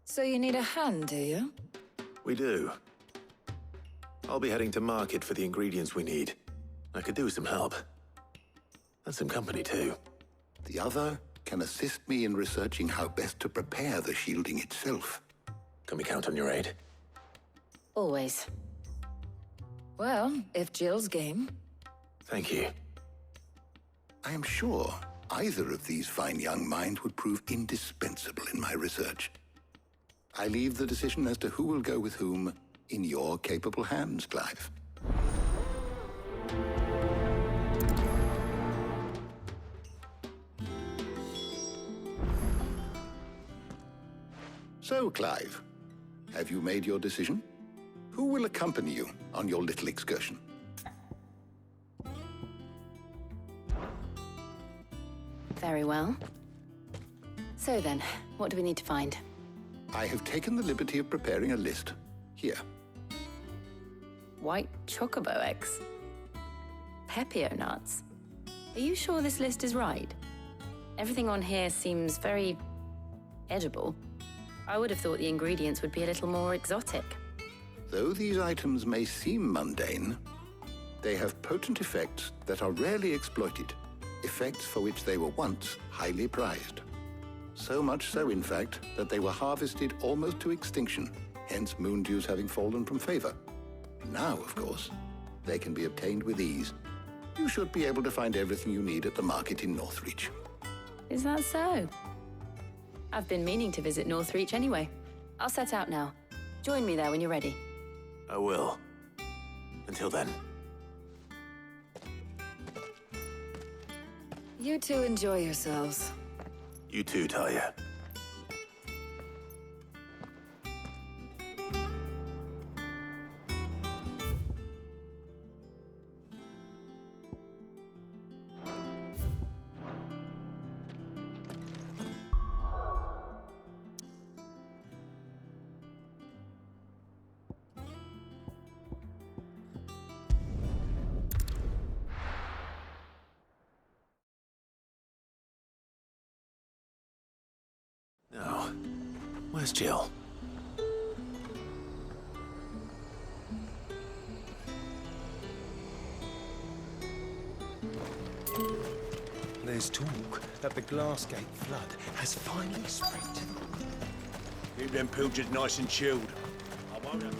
So you need a hand, do you? We do. I'll be heading to market for the ingredients we need. I could do with some help. And some company, too. The other can assist me in researching how best to prepare the shielding itself. Can we count on your aid? Always. Well, if Jill's game. Thank you. I am sure either of these fine young minds would prove indispensable in my research. I leave the decision as to who will go with whom in your capable hands, Clive. So, Clive, have you made your decision? Who will accompany you on your little excursion? Very well. So then, what do we need to find? I have taken the liberty of preparing a list. Here. White chocobo eggs. Pepio nuts. Are you sure this list is right? Everything on here seems very edible. I would have thought the ingredients would be a little more exotic. Though these items may seem mundane, they have potent effects that are rarely exploited, effects for which they were once highly prized. So much so, in fact, that they were harvested almost to extinction, hence moon dews having fallen from favor. Now, of course, they can be obtained with ease. You should be able to find everything you need at the market in Northreach. Is that so? I've been meaning to visit Northreach anyway. I'll set out now. Join me there when you're ready. I will. Until then. You two enjoy yourselves. You too, Talia. Now, where's Jill? There's talk that the Glassgate flood has finally spread. Keep them pilgers nice and chilled. I won't. Are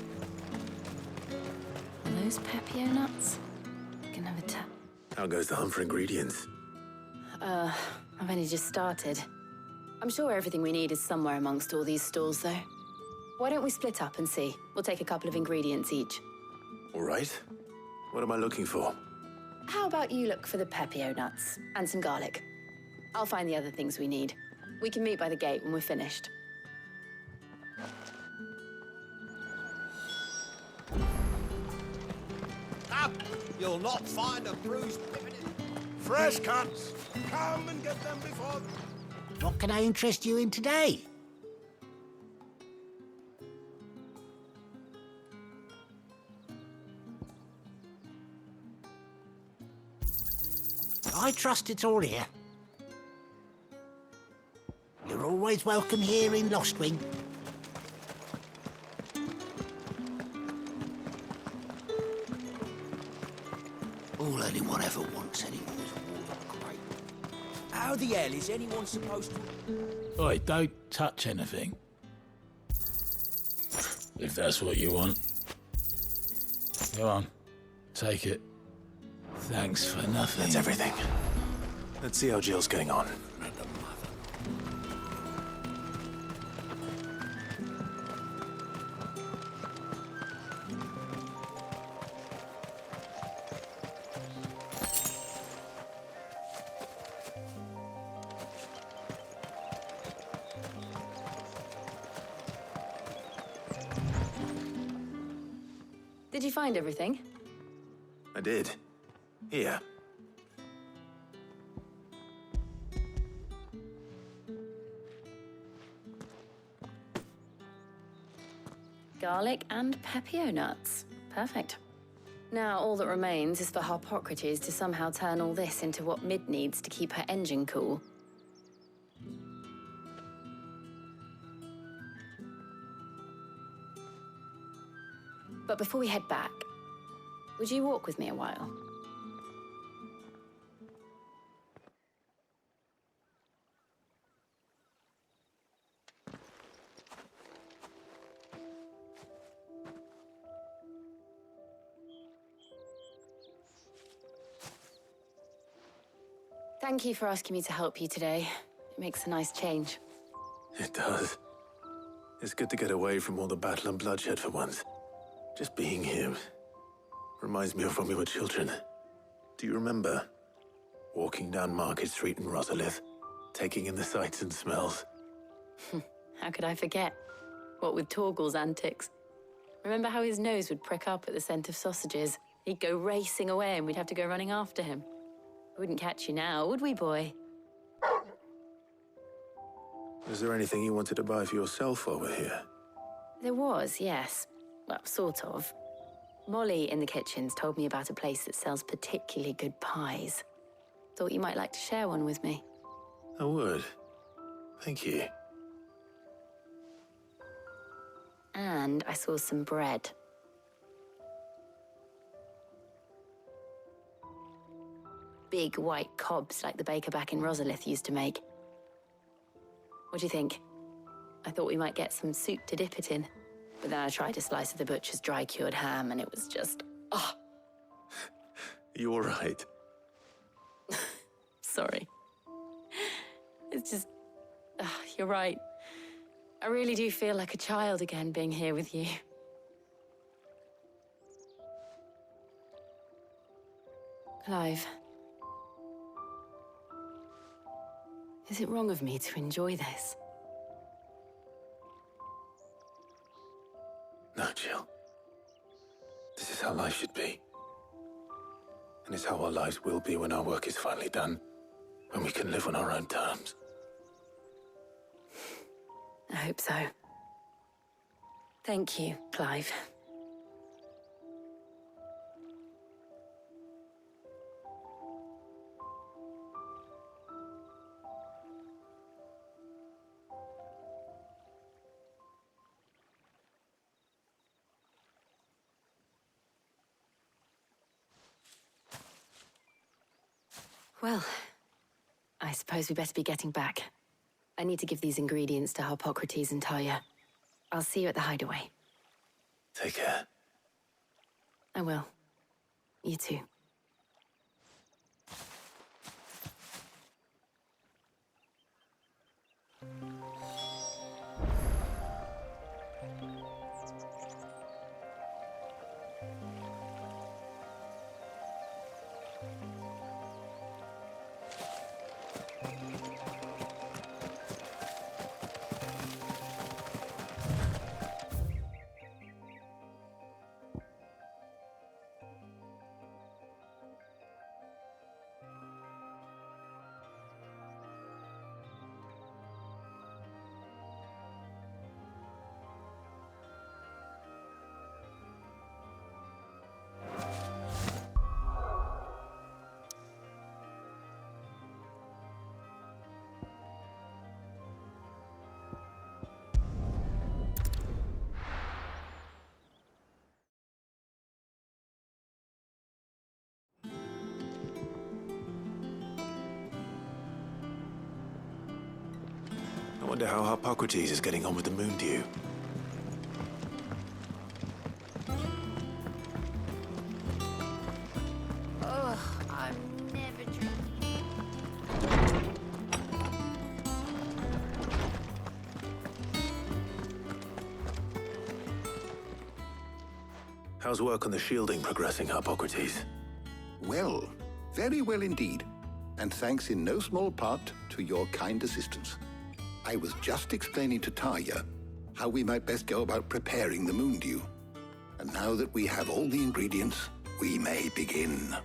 those Pepio nuts? Can have a tap. How goes the hunt for ingredients? I've only just started. I'm sure everything we need is somewhere amongst all these stalls, though. Why don't we split up and see? We'll take a couple of ingredients each. All right. What am I looking for? How about you look for the Pepio nuts and some garlic? I'll find the other things we need. We can meet by the gate when we're finished. Up! You'll not find a bruised pippin. Fresh cunts! Come and get them before... What can I interest you in today? I trust it's all here. You're always welcome here in Lostwing. All anyone ever wants anymore is a water crate. How the hell is anyone supposed to... Oi, don't touch anything. If that's what you want. Go on, take it. Thanks for nothing. That's everything. Let's see how Jill's getting on. Did you find everything? I did. Here. Garlic and Pepio nuts. Perfect. Now all that remains is for Harpocrates to somehow turn all this into what Mid needs to keep her engine cool. But before we head back, would you walk with me a while? Thank you for asking me to help you today. It makes a nice change. It does. It's good to get away from all the battle and bloodshed for once. Just being here reminds me of when we were children. Do you remember? Walking down Market Street in Rosalith, taking in the sights and smells. How could I forget? What with Torgal's antics. Remember how his nose would prick up at the scent of sausages? He'd go racing away and we'd have to go running after him. We wouldn't catch you now, would we, boy? Is there anything you wanted to buy for yourself while we're here? There was, yes. Well, sort of. Molly in the kitchens told me about a place that sells particularly good pies. Thought you might like to share one with me. I would. Thank you. And I saw some bread. Big white cobs like the baker back in Rosalith used to make. What do you think? I thought we might get some soup to dip it in. But then I tried a slice of the butcher's dry-cured ham and it was just... oh. You all right? Sorry. It's just... you're right. I really do feel like a child again being here with you. Clive. Is it wrong of me to enjoy this? No, Jill. This is how life should be. And it's how our lives will be when our work is finally done. When we can live on our own terms. I hope so. Thank you, Clive. Well, I suppose we better be getting back. I need to give these ingredients to Harpocrates and Talia. I'll see you at the hideaway. Take care. I will. You too. I wonder how Harpocrates is getting on with the moon dew. Ugh, I'm never drinking. How's work on the shielding progressing, Harpocrates? Well, very well indeed. And thanks in no small part to your kind assistance. I was just explaining to Talia how we might best go about preparing the moon dew. And now that we have all the ingredients, we may begin.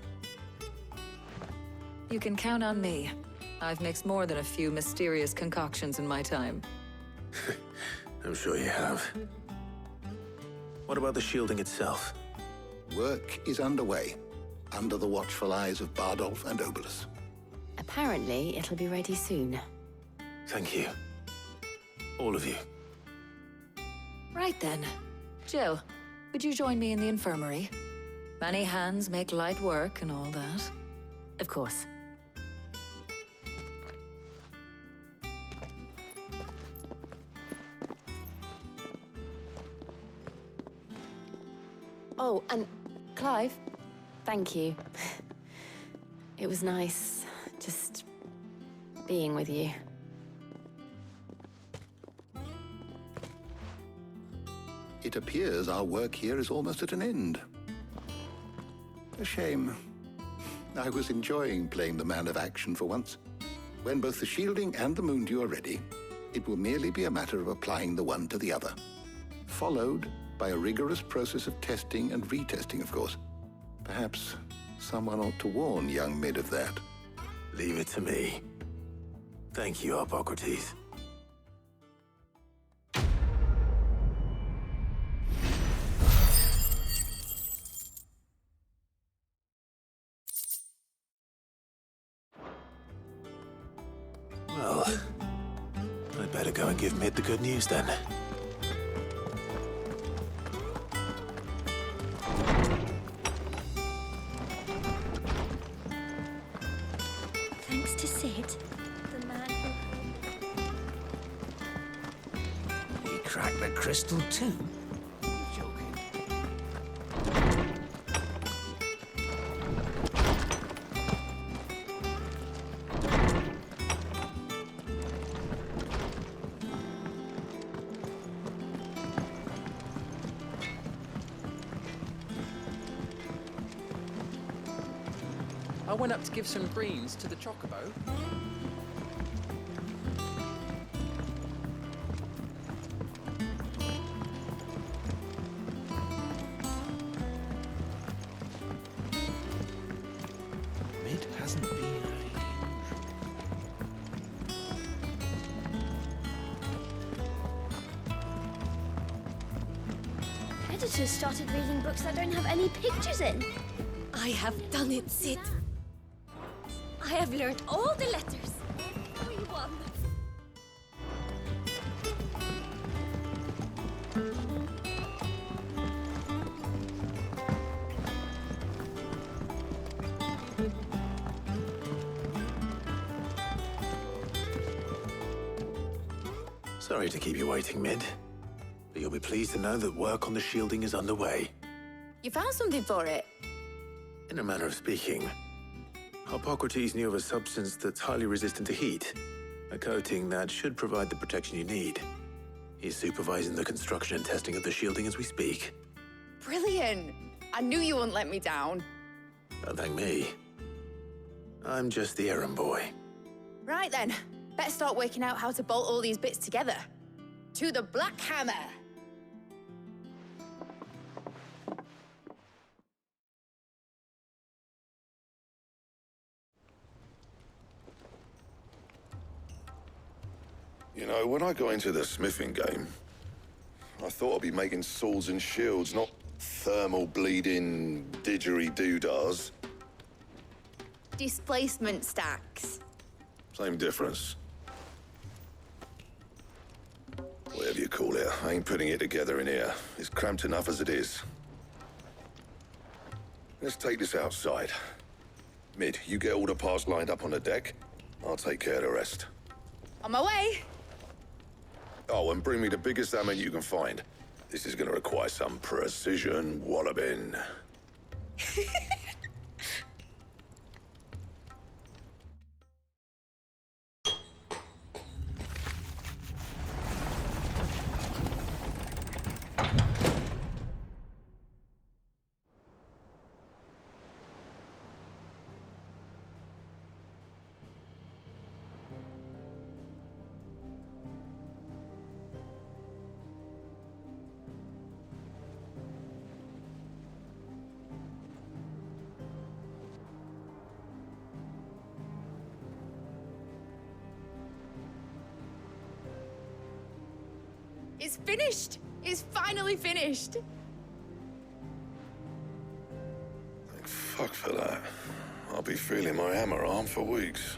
You can count on me. I've mixed more than a few mysterious concoctions in my time. I'm sure you have. What about the shielding itself? Work is underway, under the watchful eyes of Bardolph and Obolus. Apparently, it'll be ready soon. Thank you. All of you. Right then. Jill, Would you join me in the infirmary? Many hands make light work and all that. Of course. Oh, and Clive, thank you. It was nice just being with you. It appears our work here is almost at an end. A shame. I was enjoying playing the man of action for once. When both the shielding and the moondew are ready, it will merely be a matter of applying the one to the other. Followed by a rigorous process of testing and retesting, of course. Perhaps someone ought to warn young Mid of that. Leave it to me. Thank you, Hippocrates. Well, I'd better go and give Mid the good news then. Thanks to Sid, the man who... He cracked the crystal too? You're joking. I went up to give some greens to the chocobo. Mid hasn't been Editors started reading books that don't have any pictures in. I have done it, Sid. I have learned all the letters. Every one. Sorry to keep you waiting, Mid. But you'll be pleased to know that work on the shielding is underway. You found something for it? In a manner of speaking, Hippocrates knew of a substance that's highly resistant to heat, a coating that should provide the protection you need. He's supervising the construction and testing of the shielding as we speak. Brilliant! I knew you wouldn't let me down. Don't thank me. I'm just the errand boy. Right then, better start working out how to bolt all these bits together. To the Black Hammer! You know, when I got into the smithing game, I thought I'd be making swords and shields, not thermal bleeding didgeridoo-dahs. Displacement stacks. Same difference. Whatever you call it, I ain't putting it together in here. It's cramped enough as it is. Let's take this outside. Mid, you get all the parts lined up on the deck. I'll take care of the rest. On my way! Oh, and bring me the biggest hammer you can find. This is gonna require some precision walloping. It's finished! It's finally finished! Thank fuck for that. I'll be feeling my hammer arm for weeks.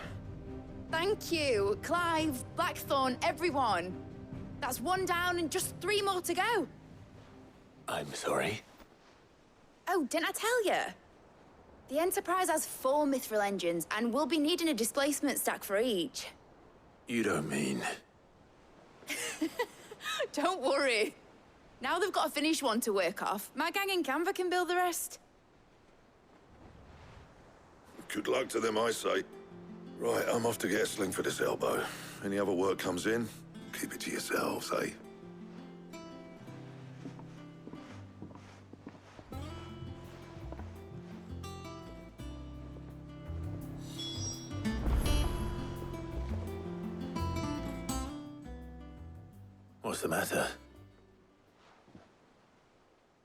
Thank you, Clive, Blackthorn, everyone. That's one down and just 3 more to go. I'm sorry. Oh, didn't I tell you? The Enterprise has 4 mithril engines, and we'll be needing a displacement stack for each. You don't mean... Don't worry. Now they've got a finished one to work off, my gang in Canva can build the rest. Good luck to them, I say. Right, I'm off to get a sling for this elbow. Any other work comes in, keep it to yourselves, eh? What's the matter?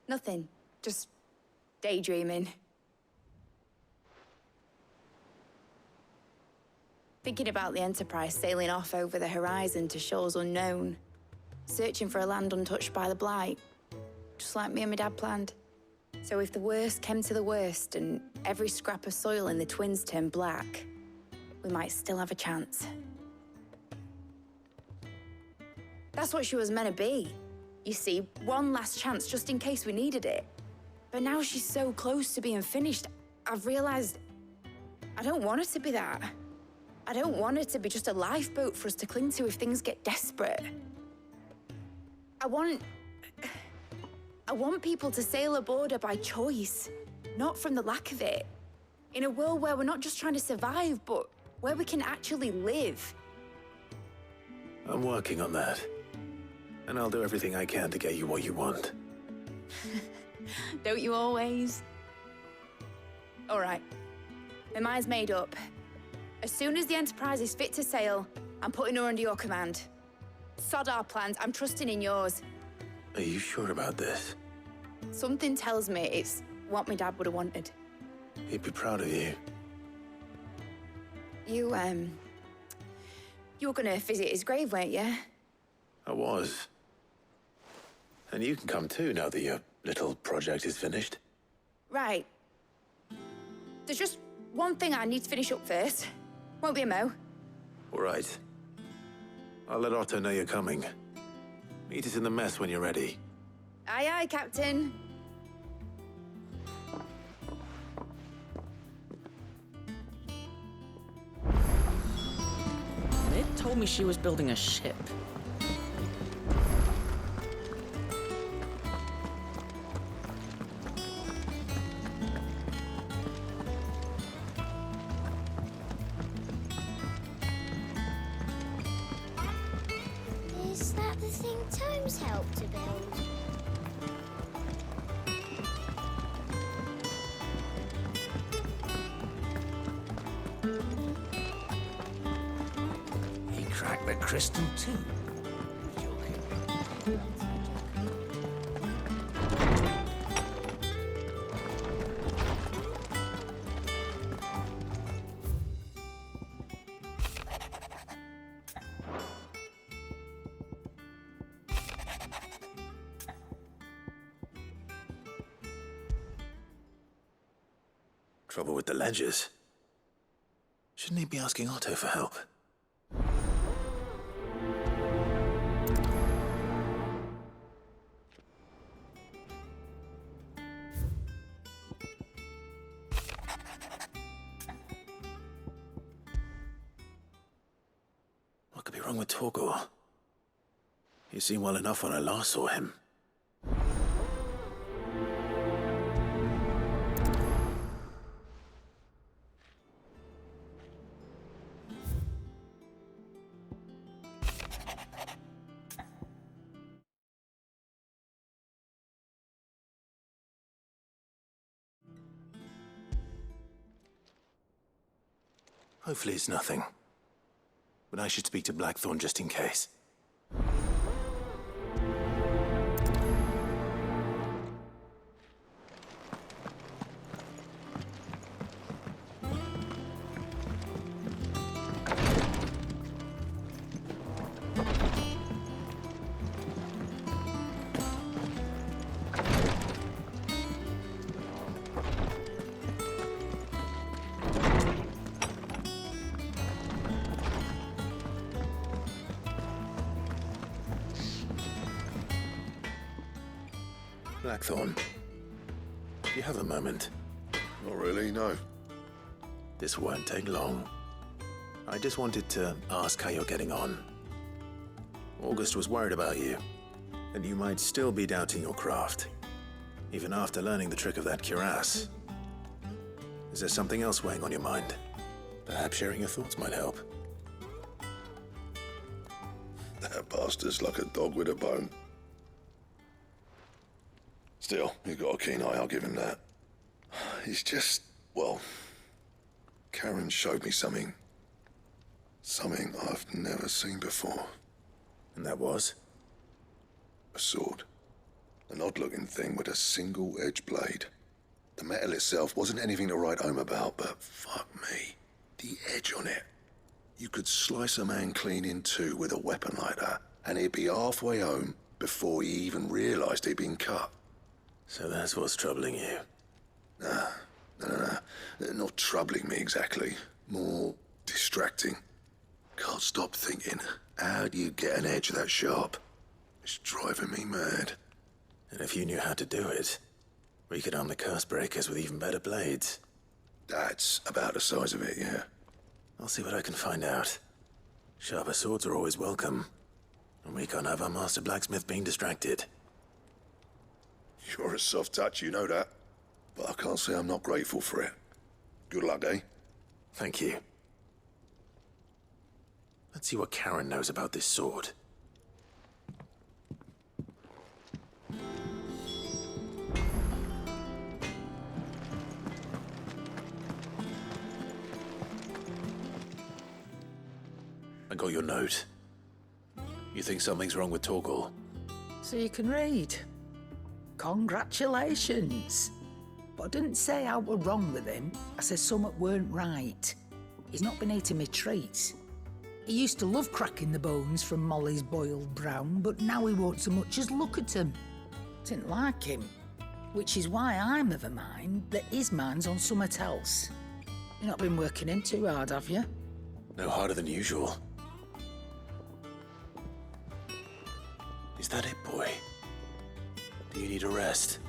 Nothing. Just daydreaming. Thinking about the Enterprise sailing off over the horizon to shores unknown, searching for a land untouched by the Blight, just like me and my dad planned. So if the worst came to the worst and every scrap of soil in the Twins turned black, we might still have a chance. That's what she was meant to be. You see, one last chance just in case we needed it. But now she's so close to being finished, I've realized I don't want her to be that. I don't want her to be just a lifeboat for us to cling to if things get desperate. I want people to sail aboard her by choice, not from the lack of it. In a world where we're not just trying to survive, but where we can actually live. I'm working on that. And I'll do everything I can to get you what you want. Don't you always? All right. My mind's made up. As soon as the Enterprise is fit to sail, I'm putting her under your command. Sod our plans, I'm trusting in yours. Are you sure about this? Something tells me it's what my dad would have wanted. He'd be proud of you. You were gonna visit his grave, weren't you? I was. And you can come too, now that your little project is finished. Right. There's just one thing I need to finish up first. Won't be a mo. All right. I'll let Otto know you're coming. Meet us in the mess when you're ready. Aye, aye, Captain. They told me she was building a ship. Is that the thing Tomes helped to build? He cracked the crystal too. Trouble with the ledgers. Shouldn't he be asking Otto for help? What could be wrong with Torgor? He seemed well enough when I last saw him. Hopefully it's nothing. But I should speak to Blackthorn just in case. Blackthorn, do you have a moment? Not really, no. This won't take long. I just wanted to ask how you're getting on. August was worried about you, and you might still be doubting your craft, even after learning the trick of that cuirass. Is there something else weighing on your mind? Perhaps sharing your thoughts might help. That bastard's like a dog with a bone. Still, he's got a keen eye, I'll give him that. He's just, well, Karen showed me something. Something I've never seen before. And that was? A sword. An odd-looking thing with a single-edged blade. The metal itself wasn't anything to write home about, but fuck me, the edge on it. You could slice a man clean in two with a weapon like that, and he'd be halfway home before he even realised he'd been cut. So that's what's troubling you? No. Not troubling me exactly. More distracting. Can't stop thinking, how do you get an edge that sharp? It's driving me mad. And if you knew how to do it, we could arm the curse breakers with even better blades. That's about the size of it, yeah. I'll see what I can find out. Sharper swords are always welcome. And we can't have our master blacksmith being distracted. You're a soft touch, you know that. But I can't say I'm not grateful for it. Good luck, eh? Thank you. Let's see what Karen knows about this sword. I got your note. You think something's wrong with Torgal? So you can read. Congratulations. But I didn't say I were wrong with him. I said something weren't right. He's not been eating me treats. He used to love cracking the bones from Molly's boiled brown, but now he won't so much as look at them. Didn't like him. Which is why I'm of a mind that his mind's on something else. You've not been working him too hard, have you? No harder than usual. Is that it, boy? Do you need a rest?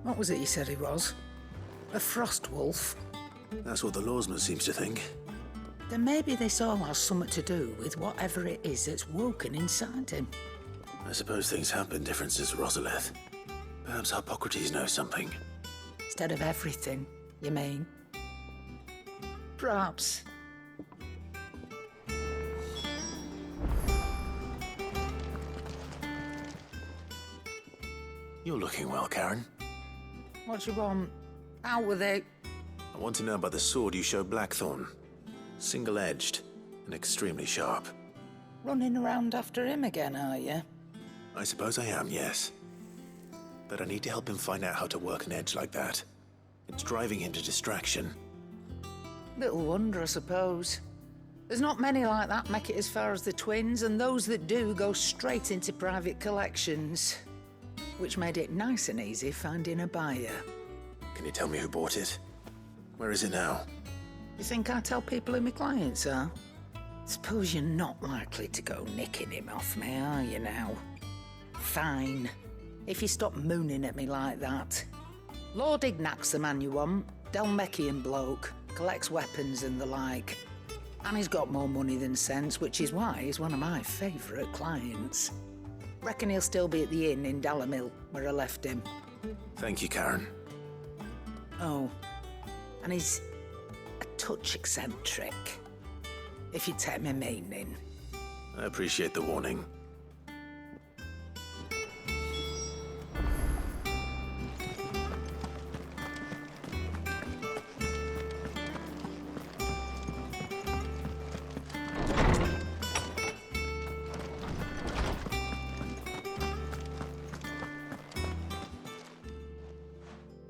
What was it you said he was? A frost wolf? That's what the lawsman seems to think. Then maybe this all has something to do with whatever it is that's woken inside him. I suppose things have been different since Rosalith. Perhaps Hippocrates knows something. Instead of everything, you mean? Perhaps. You're looking well, Karen. What do you want? Out with it. I want to know about the sword you showed Blackthorn. Single-edged and extremely sharp. Running around after him again, are you? I suppose I am, yes. But I need to help him find out how to work an edge like that. It's driving him to distraction. Little wonder, I suppose. There's not many like that make it as far as the twins, and those that do go straight into private collections. Which made it nice and easy finding a buyer. Can you tell me who bought it? Where is it now? You think I tell people who my clients are? Suppose you're not likely to go nicking him off me, are you now? Fine. If you stop mooning at me like that. Lord Ignac's the man you want. Delmechian bloke. Collects weapons and the like. And he's got more money than sense, which is why he's one of my favourite clients. Reckon he'll still be at the inn in Dalamil, where I left him. Thank you, Karen. Oh, and he's a touch eccentric, if you take my meaning. I appreciate the warning.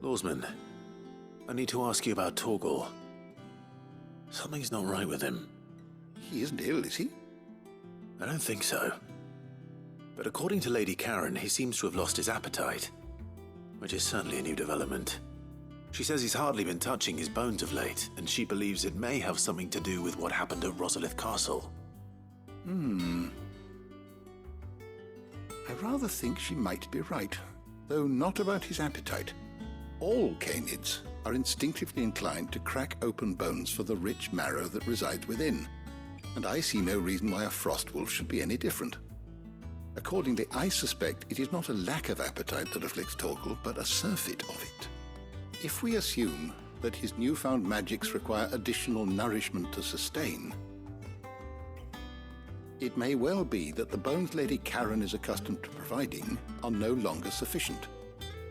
Lawsman, I need to ask you about Torgal. Something's not right with him. He isn't ill, is he? I don't think so. But according to Lady Karen, he seems to have lost his appetite, which is certainly a new development. She says he's hardly been touching his bones of late, and she believes it may have something to do with what happened at Rosalith Castle. I rather think she might be right, though not about his appetite. All canids are instinctively inclined to crack open bones for the rich marrow that resides within, and I see no reason why a frost wolf should be any different. Accordingly, I suspect it is not a lack of appetite that afflicts Torgal, but a surfeit of it. If we assume that his newfound magics require additional nourishment to sustain, it may well be that the bones Lady Karen is accustomed to providing are no longer sufficient.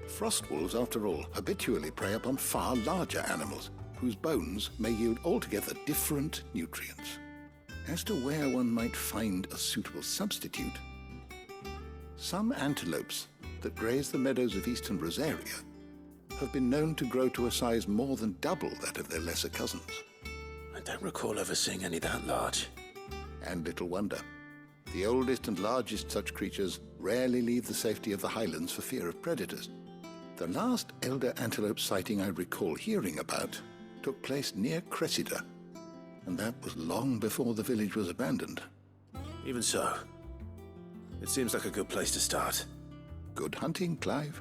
Frost wolves, after all, habitually prey upon far larger animals, whose bones may yield altogether different nutrients. As to where one might find a suitable substitute, some antelopes that graze the meadows of eastern Rosaria have been known to grow to a size more than double that of their lesser cousins. I don't recall ever seeing any that large. And little wonder. The oldest and largest such creatures rarely leave the safety of the highlands for fear of predators. The last elder antelope sighting I recall hearing about took place near Cressida, and that was long before the village was abandoned. Even so, it seems like a good place to start. Good hunting, Clive.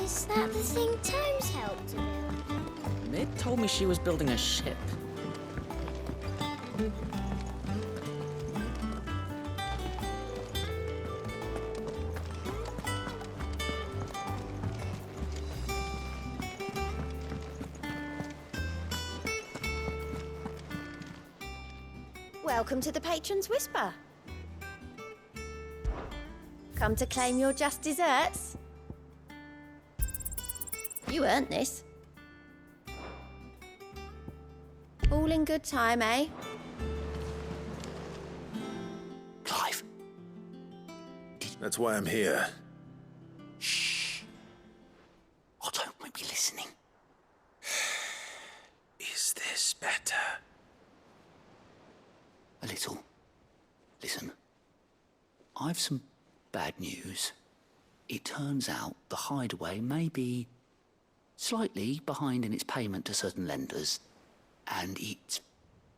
Is that the thing Tomes helped to build? Mid told me she was building a ship. Welcome to the Patron's Whisper. Come to claim your just desserts? You earned this. All in good time, eh? Clive. That's why I'm here. Shh. Otto might be listening. Is this better? A little. Listen. I've some bad news. It turns out the hideaway may be slightly behind in its payment to certain lenders, and it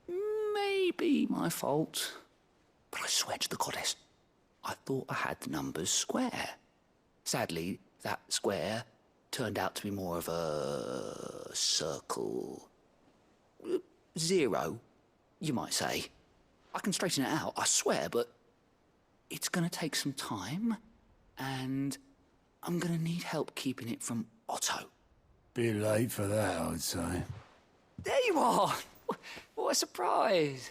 may be my fault. But I swear to the goddess, I thought I had the numbers square. Sadly, that square turned out to be more of a circle. 0, you might say. I can straighten it out, I swear, but it's gonna take some time, and I'm gonna need help keeping it from Otto. Bit late for that, I'd say. There you are! What a surprise!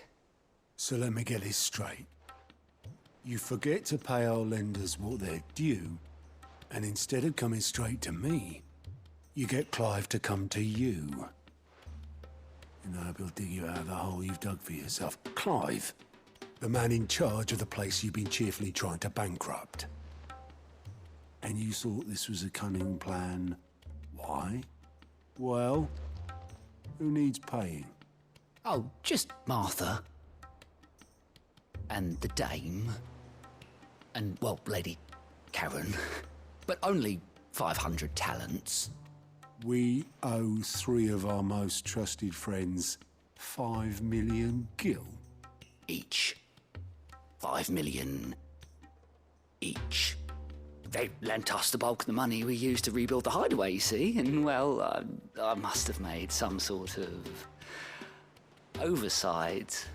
So let me get this straight. You forget to pay our lenders what they're due, and instead of coming straight to me, you get Clive to come to you. And I will dig you out of the hole you've dug for yourself. Clive, the man in charge of the place you've been cheerfully trying to bankrupt. And you thought this was a cunning plan. Why? Well, who needs paying? Oh, just Martha. And the dame. And, well, Lady Karen. But only 500 talents. We owe 3 of our most trusted friends 5 million gil. Each. 5 million each. They lent us the bulk of the money we used to rebuild the hideaway, you see, and, well, I must have made some sort of oversight.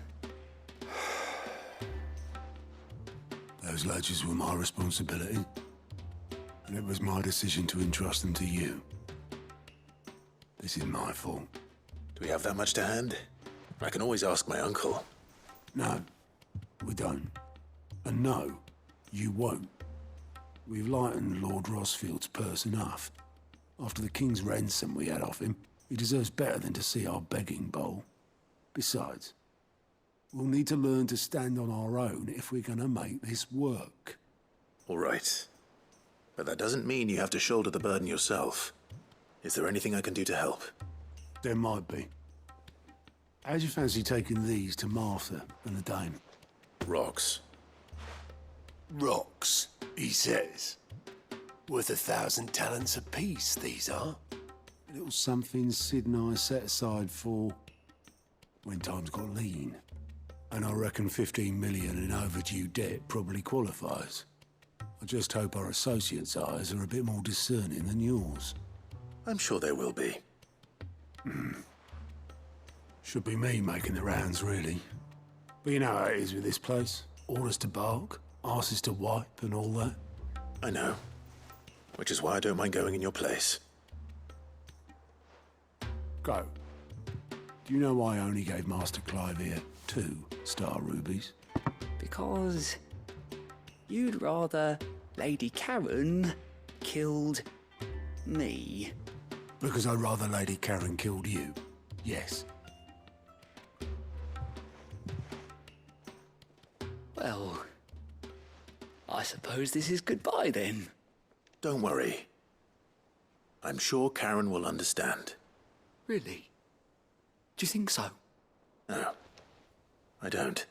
Those ledgers were my responsibility, and it was my decision to entrust them to you. This is my fault. Do we have that much to hand? I can always ask my uncle. No, we don't. And no, you won't. We've lightened Lord Rosfield's purse enough. After the king's ransom we had off him, he deserves better than to see our begging bowl. Besides, we'll need to learn to stand on our own if we're gonna make this work. All right. But that doesn't mean you have to shoulder the burden yourself. Is there anything I can do to help? There might be. How'd you fancy taking these to Martha and the Dame? Rocks. Rocks. He says. Worth 1,000 talents apiece, these are. A little something Sid and I set aside for when times got lean. And I reckon 15 million in overdue debt probably qualifies. I just hope our associates' eyes are a bit more discerning than yours. I'm sure there will be. Should be me making the rounds, really. But you know how it is with this place. Orders to bark, arses to wipe, and all that. I know. Which is why I don't mind going in your place. Go. Do you know why I only gave Master Clive here 2 star rubies? Because you'd rather Lady Karen killed me. Because I'd rather Lady Karen killed you. Yes. Well, I suppose this is goodbye then. Don't worry. I'm sure Karen will understand. Really? Do you think so? No, I don't.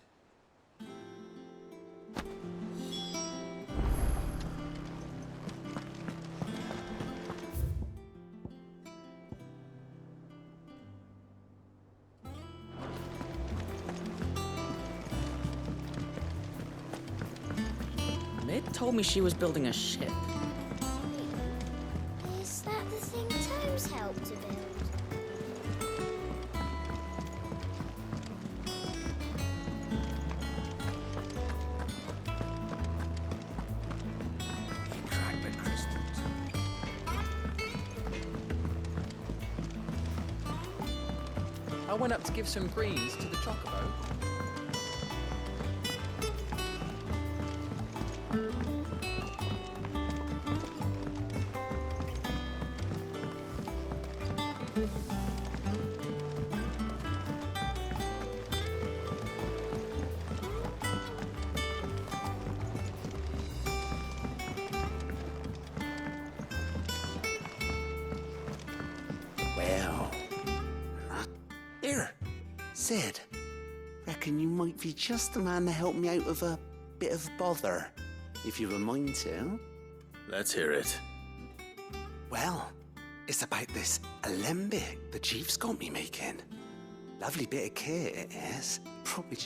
Mid told me she was building a ship. Is that the thing Tomes helped to build? Entrapment crystals. I went up to give some greens to the chocobo. Well, here, Sid. Reckon you might be just the man to help me out of a bit of bother, if you were mind to. Let's hear it. Well, it's about this alembic the chief's got me making. Lovely bit of kit it is. Probably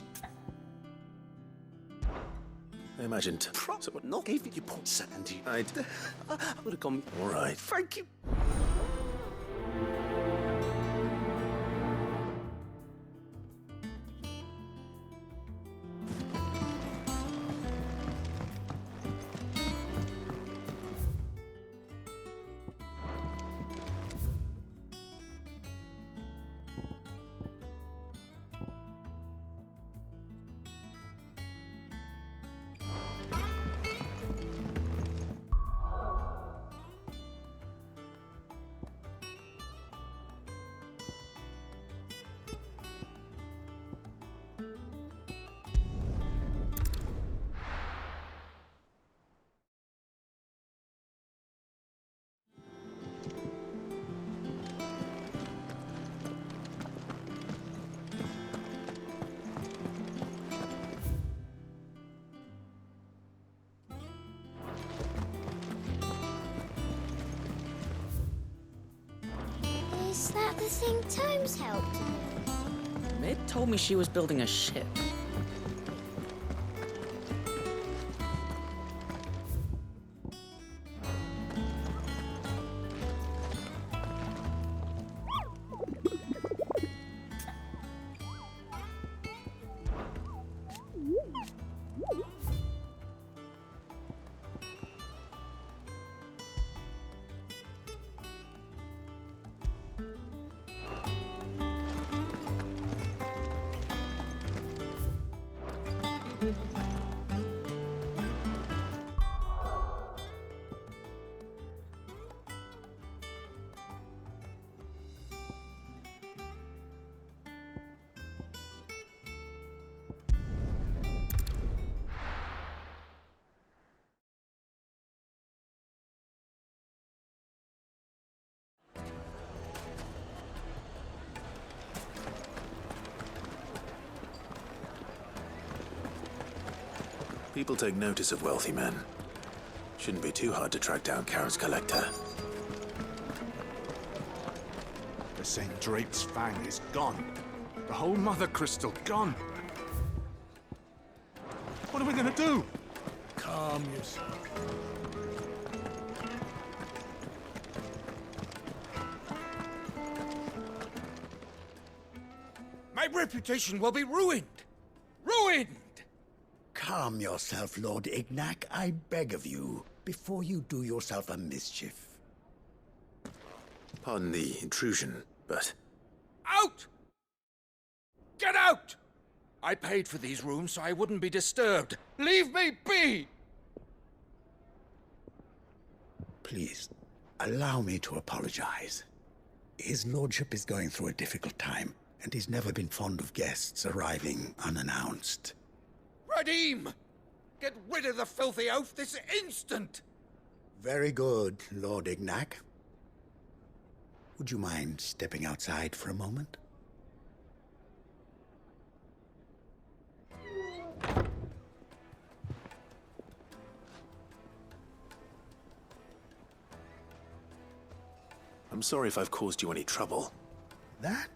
I imagined. someone not gave you port sandy. I would have gone. All right. Thank you. Is that the thing Tomes helped to build? Mid told me she was building a ship. People take notice of wealthy men. Shouldn't be too hard to track down Karen's collector. The St. Drake's Fang is gone. The whole Mother Crystal gone. What are we gonna do? Calm yourself. My reputation will be ruined! Ruined! Calm yourself, Lord Ignac, I beg of you, before you do yourself a mischief. Pardon the intrusion, but... Out! Get out! I paid for these rooms so I wouldn't be disturbed. Leave me be! Please, allow me to apologize. His lordship is going through a difficult time, and he's never been fond of guests arriving unannounced. Radim! Get rid of the filthy oaf this instant! Very good, Lord Ignac. Would you mind stepping outside for a moment? I'm sorry if I've caused you any trouble. That?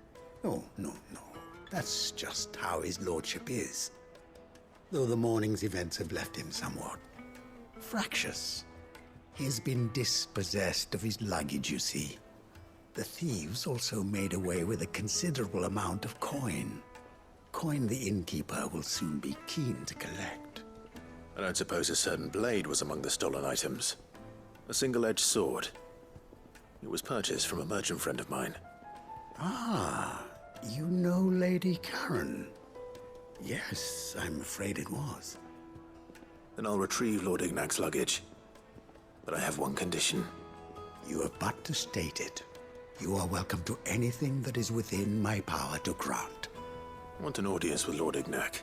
Oh, no. That's just how his lordship is. Though the morning's events have left him somewhat fractious. He's been dispossessed of his luggage, you see. The thieves also made away with a considerable amount of coin. Coin the innkeeper will soon be keen to collect. I don't suppose a certain blade was among the stolen items. A single-edged sword. It was purchased from a merchant friend of mine. Ah, you know Lady Karen. Yes, I'm afraid it was. Then I'll retrieve Lord Ignac's luggage. But I have one condition. You have but to state it. You are welcome to anything that is within my power to grant. I want an audience with Lord Ignac.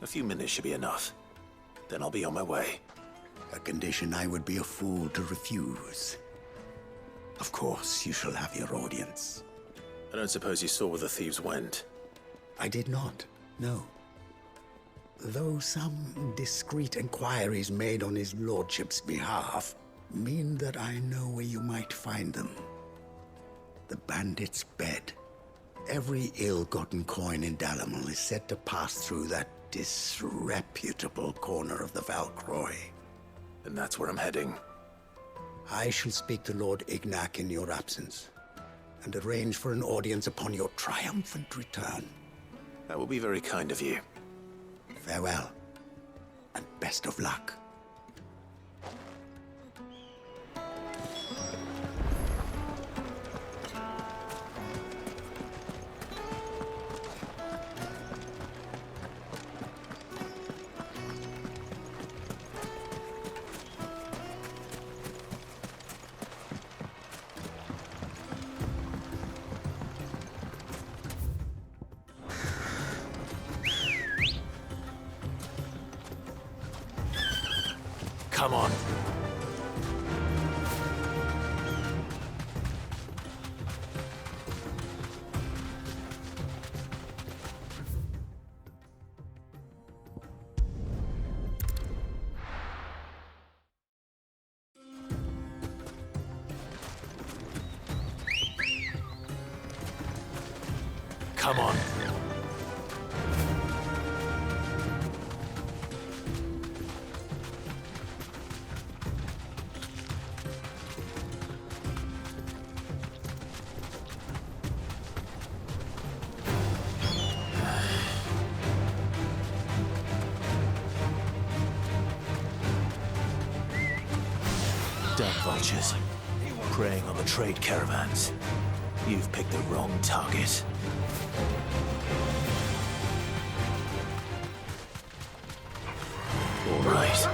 A few minutes should be enough. Then I'll be on my way. A condition I would be a fool to refuse. Of course, you shall have your audience. I don't suppose you saw where the thieves went? I did not, no. Though some discreet inquiries made on his lordship's behalf mean that I know where you might find them. The bandit's bed. Every ill-gotten coin in Dalamel is said to pass through that disreputable corner of the Valcroy. And that's where I'm heading. I shall speak to Lord Ignac in your absence, and arrange for an audience upon your triumphant return. That will be very kind of you. Farewell, and best of luck. Come on. Come on. Damn vultures. Preying on the trade caravans. You've picked the wrong target. All right.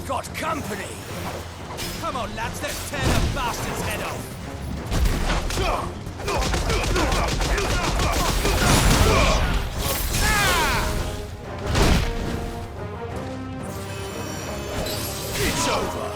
got company! Come on, lads, let's tear the bastard's head off! It's over!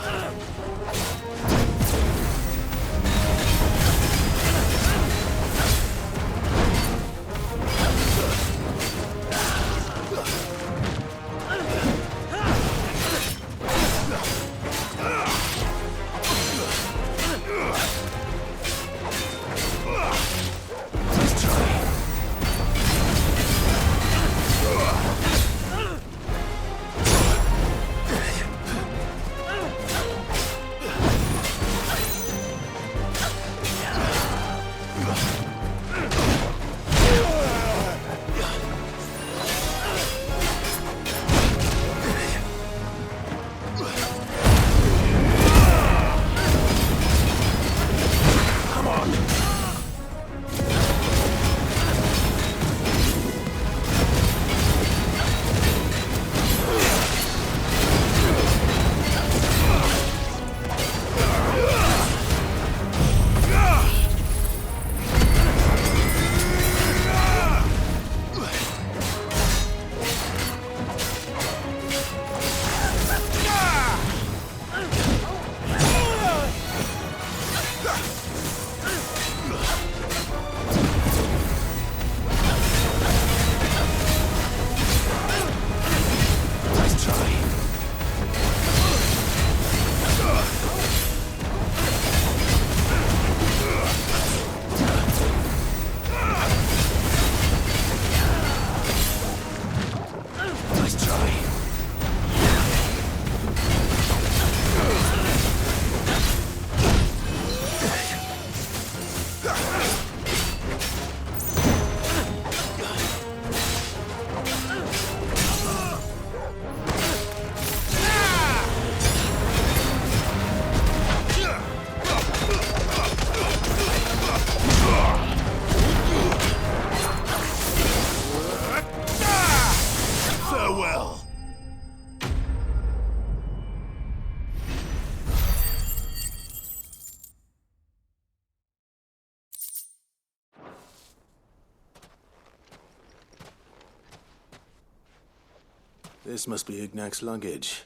This must be Ignac's luggage.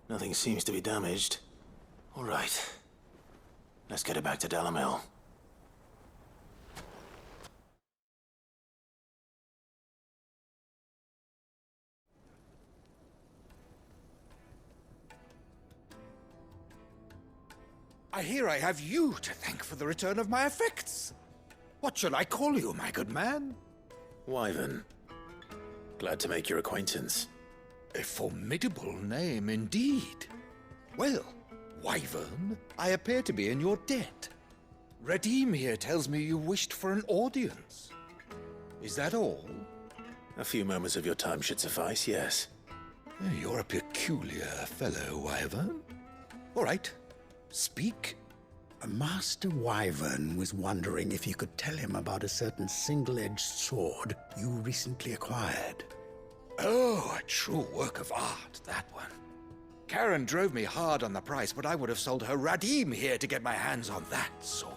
Nothing seems to be damaged. All right. Let's get it back to Dalamil. I hear I have you to thank for the return of my effects. What should I call you, my good man? Wyvern. Glad to make your acquaintance. A formidable name indeed. Well, Wyvern, I appear to be in your debt. Redeem here tells me you wished for an audience. Is that all? A few moments of your time should suffice, yes. You're a peculiar fellow, Wyvern. All right, speak. Master Wyvern was wondering if you could tell him about a certain single-edged sword you recently acquired. Oh, a true work of art, that one. Karen drove me hard on the price, but I would have sold her Radim here to get my hands on that sword.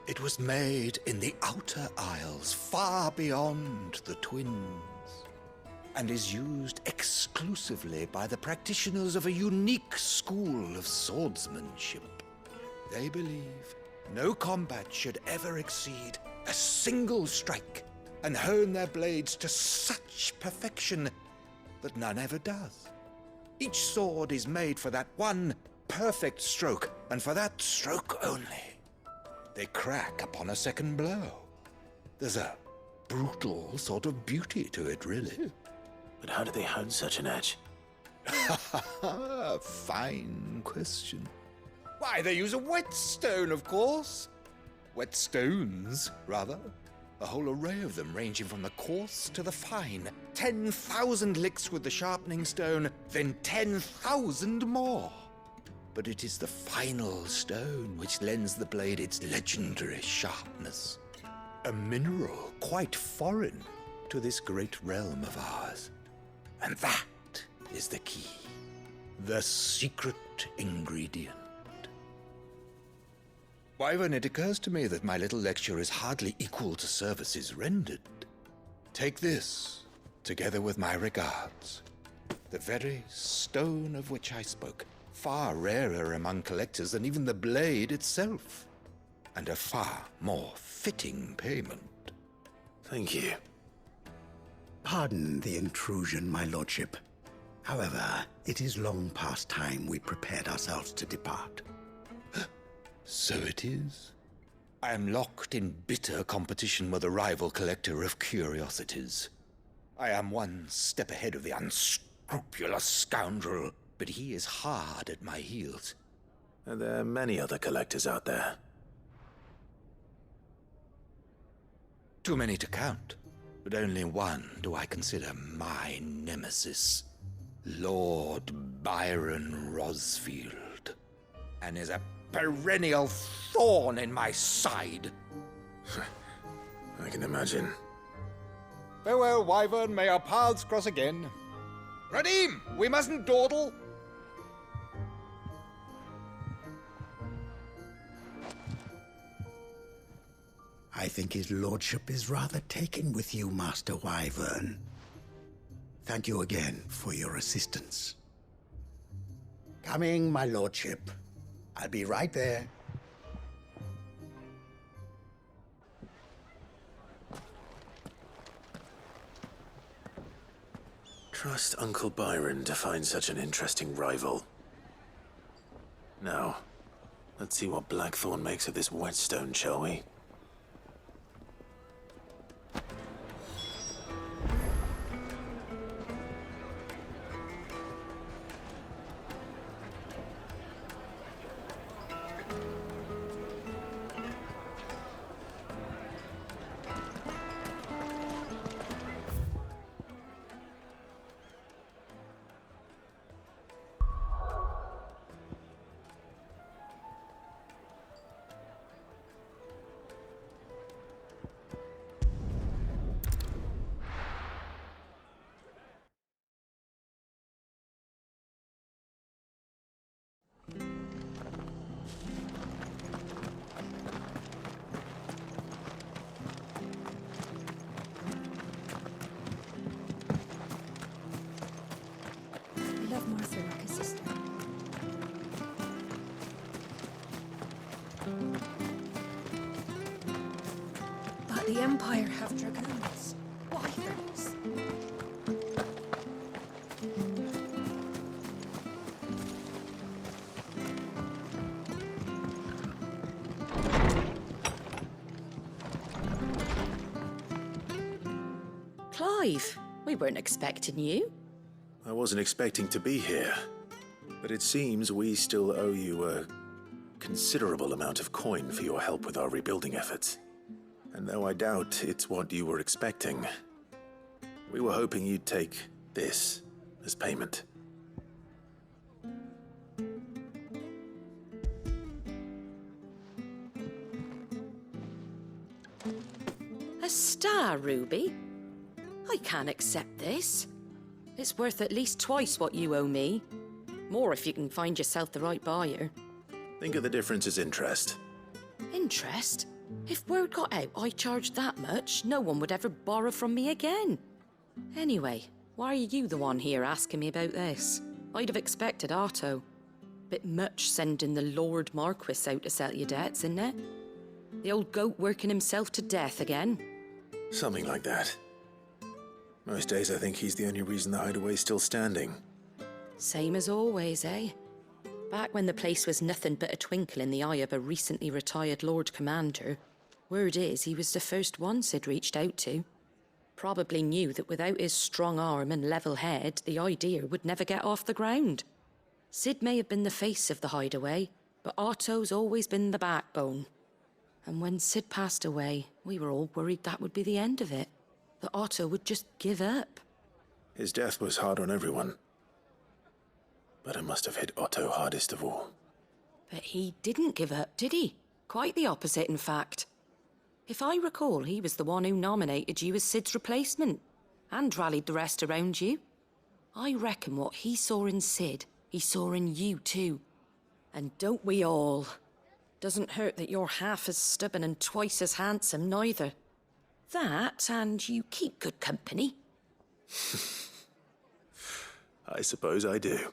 It was made in the Outer Isles, far beyond the Twins, and is used exclusively by the practitioners of a unique school of swordsmanship. They believe no combat should ever exceed a single strike, and hone their blades to such perfection that none ever does. Each sword is made for that one perfect stroke, and for that stroke only. They crack upon a second blow. There's a brutal sort of beauty to it, really. But how do they hone such an edge? Fine question. Why, they use a whetstone, of course. Whetstones, rather. A whole array of them, ranging from the coarse to the fine. 10,000 licks with the sharpening stone, then 10,000 more. But it is the final stone which lends the blade its legendary sharpness. A mineral quite foreign to this great realm of ours. And that is the key. The secret ingredient. Wyvern, it occurs to me that my little lecture is hardly equal to services rendered. Take this, together with my regards. The very stone of which I spoke, far rarer among collectors than even the blade itself, and a far more fitting payment. Thank you. Pardon the intrusion, my lordship. However, it is long past time we prepared ourselves to depart. So it is. I am locked in bitter competition with a rival collector of curiosities. I am one step ahead of the unscrupulous scoundrel, but he is hard at my heels. Are there many other collectors out there? Too many to count, but only one do I consider my nemesis. Lord Byron Rosfield, and is a perennial thorn in my side. I can imagine. Farewell, Wyvern. May our paths cross again. Radim, we mustn't dawdle. I think his lordship is rather taken with you, Master Wyvern. Thank you again for your assistance. Coming, my lordship. I'll be right there. Trust Uncle Byron to find such an interesting rival. Now, let's see what Blackthorn makes of this whetstone, shall we? I love Martha like a sister. But the Empire have dragoons. Wyverns. Clive, we weren't expecting you. I wasn't expecting to be here, but it seems we still owe you a considerable amount of coin for your help with our rebuilding efforts. And though I doubt it's what you were expecting, we were hoping you'd take this as payment. A star ruby? I can't accept this. It's worth at least twice what you owe me. More if you can find yourself the right buyer. Think of the difference as interest. Interest? If word got out I charged that much, no one would ever borrow from me again. Anyway, why are you the one here asking me about this? I'd have expected Otto. Bit much sending the Lord Marquis out to settle your debts, isn't it? The old goat working himself to death again? Something like that. Most days I think he's the only reason the hideaway's still standing. Same as always, eh? Back when the place was nothing but a twinkle in the eye of a recently retired Lord Commander, word is he was the first one Sid reached out to. Probably knew that without his strong arm and level head, the idea would never get off the ground. Sid may have been the face of the hideaway, but Otto's always been the backbone. And when Sid passed away, we were all worried that would be the end of it. That Otto would just give up. His death was hard on everyone. But it must have hit Otto hardest of all. But he didn't give up, did he? Quite the opposite, in fact. If I recall, he was the one who nominated you as Sid's replacement, and rallied the rest around you. I reckon what he saw in Sid He saw in you too. And don't we all? Doesn't hurt that you're half as stubborn and twice as handsome, neither. That, and you keep good company. I suppose I do.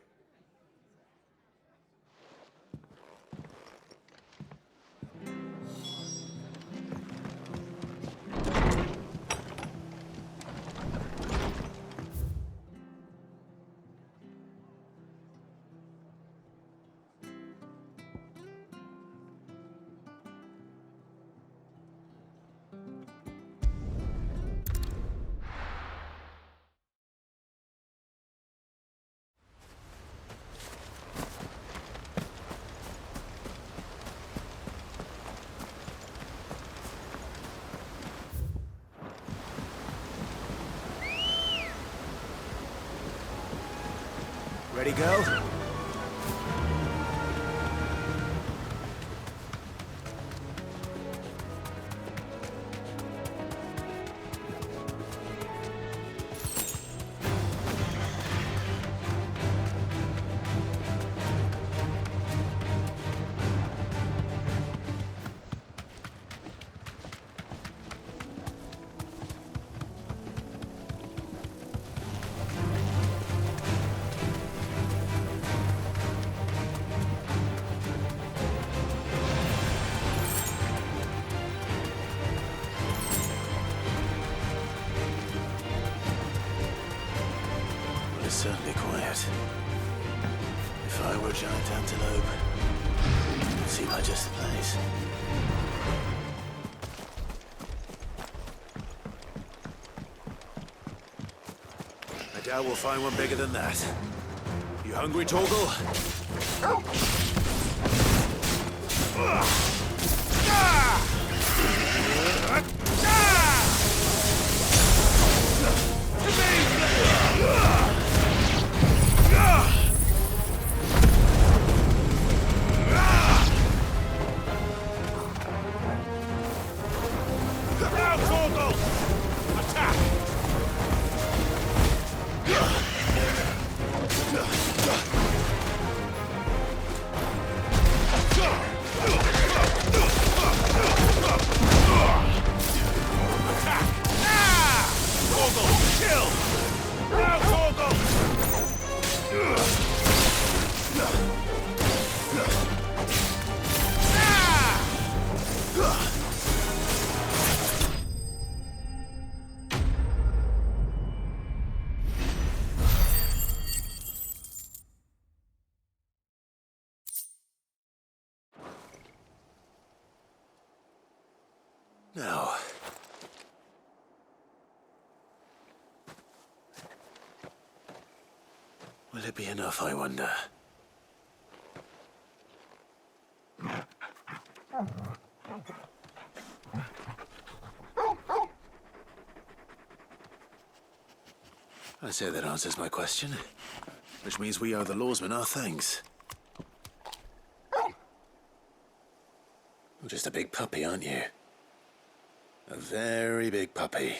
Ready, go? It's certainly quiet. If I were a giant antelope, it'd seem like just the place. I doubt we'll find one bigger than that. You hungry, Torgal? Now, will it be enough, I wonder? I say that answers my question, which means we owe the lawsmen our thanks. You're just a big puppy, aren't you? A very big puppy.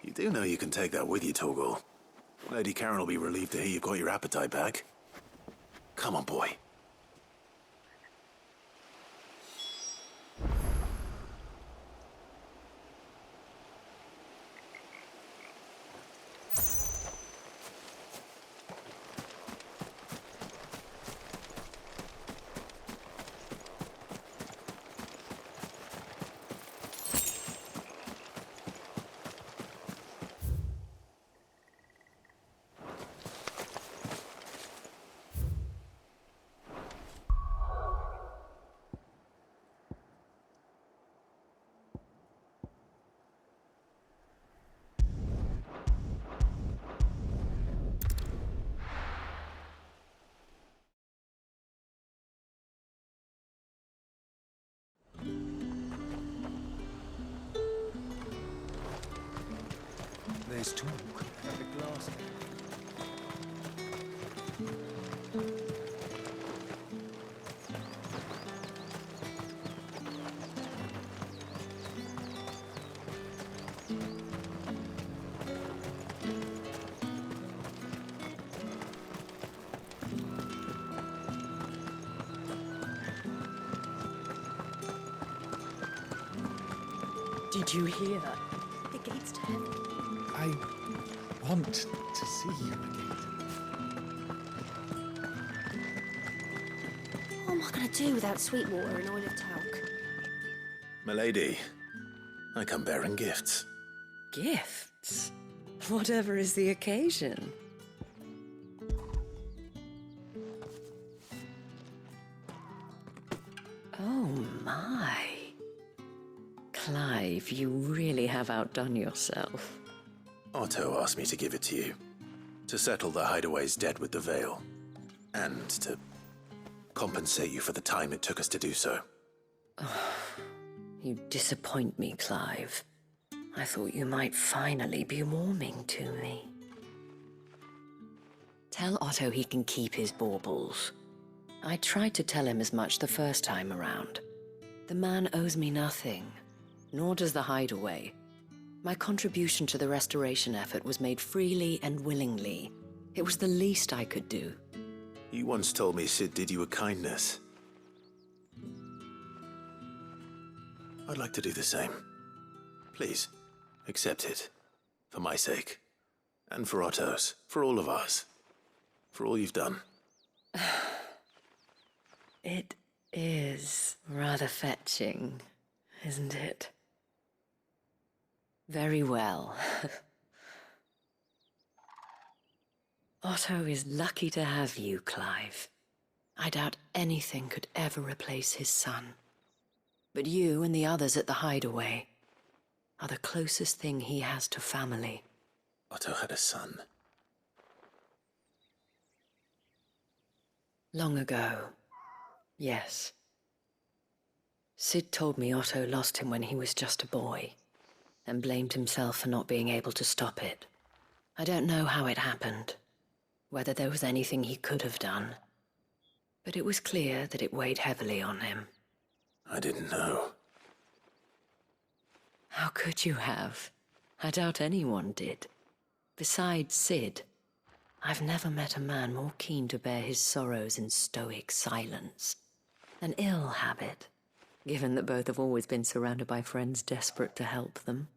You do know you can take that with you, Torgal. Lady Karen will be relieved to hear you've got your appetite back. Come on, boy. There's talk. Have a glass. Did you hear? The gates to heaven. I want to see you again. What am I going to do without sweet water and oil of talc? Milady, I come bearing gifts. Gifts? Whatever is the occasion. Oh my. Clive, you really have outdone yourself. Otto asked me to give it to you. To settle the Hideaway's debt with the Veil. And to compensate you for the time it took us to do so. You disappoint me, Clive. I thought you might finally be warming to me. Tell Otto he can keep his baubles. I tried to tell him as much the first time around. The man owes me nothing, nor does the Hideaway. My contribution to the restoration effort was made freely and willingly. It was the least I could do. You once told me Sid did you a kindness. I'd like to do the same. Please, accept it. For my sake. And for Otto's. For all of ours. For all you've done. It is rather fetching, isn't it? Very well. Otto is lucky to have you, Clive. I doubt anything could ever replace his son. But you and the others at the Hideaway are the closest thing he has to family. Otto had a son. Long ago, yes. Sid told me Otto lost him when he was just a boy, and blamed himself for not being able to stop it. I don't know how it happened, whether there was anything he could have done, but it was clear that it weighed heavily on him. I didn't know. How could you have? I doubt anyone did. Besides Sid, I've never met a man more keen to bear his sorrows in stoic silence. An ill habit, given that both have always been surrounded by friends desperate to help them.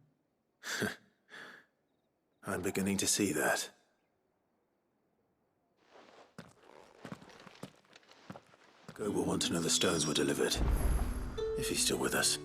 I'm beginning to see that. Go will want to know the stones were delivered. If he's still with us.